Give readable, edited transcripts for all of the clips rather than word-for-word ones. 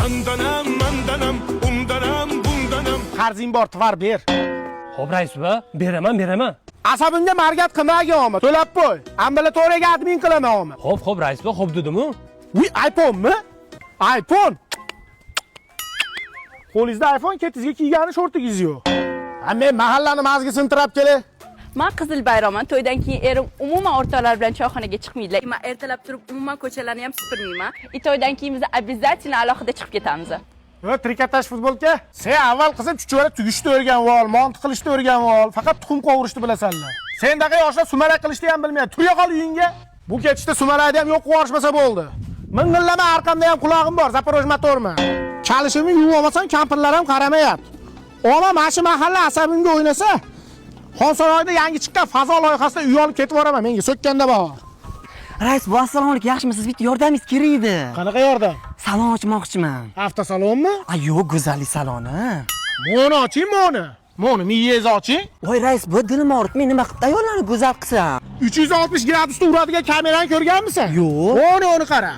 Andanam, mandanam, undanam, bundanam. Qarzing bor, tvar ber. Xo'p, rais buva, beraman. Asabimga margat qilmaganmi? To'lab qo'y. Ambulatoriyaga admin qilamanmi? Xo'p, rais buva, xo'p dedim-ku. Uy, iPhone mi? iPhone. Qo'lingizda iPhone, ketingizga kiygani shortingiz yo'q. Men mahallani mazgi sintirab kelay. Men Qizil bayramman. To'ydan keyin erim umuman o'rtoqlar bilan choyxonaga chiqmaydilar. Men ertalab turib umuman ko'chalarni ham supurmayman. To'ydan keyin biz обязательно alohida chiqib ketamiz. Trikotaj futbolka. Sen avval qizim chuchvara tugishni o'rganib ol, mont qilishni o'rganib ol. Faqat tuxum qovurishni bilasanlar. Sendaqa yoshlar sumalak qilishni ham bilmaydi. Turya qol uyingga. Bu ketishda sumalakni ham yo'q qilib bo'ldi. Ming'illama arqamda ham qulog'im bor, Zaporoj motorman. Chalishimni yuvib olmasam, kampirlar ham qaramayapti. Ona mana shu mahalla asabimga o'ynasa, Xonsaroyda yangi chiqqan fazo loyihasida uy olib ketib boraman, menga so'kkanda bor. Rais, bu assalomu alaykum, yaxshimisiz? Bitta yordamingiz kerak edi. Qanaqa yordam? Salon ochmoqchiman. Avtosalonmi? Yo'q, go'zallik saloni. Moni oching, moni. Moni miyangizni oching. Voy rais, bu dilim og'rib, men nima qilib ayollarni go'zal qilsam? 360 gradusda uradigan kamerani ko'rganmisan? Yo'q. Moni qara.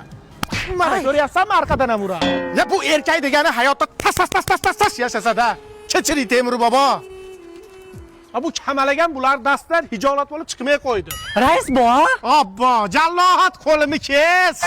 Mana ko'ryapsanmi, arqadan ham uradi. Ya bu erkak degani hayotda tas yashasa-da. Kechiring Temur bobo. Bu kamalagan bular dastdan hijolat bo'lib chiqmay qo'ydi. Rais bu? Obbo, jallohat qo'limi kes.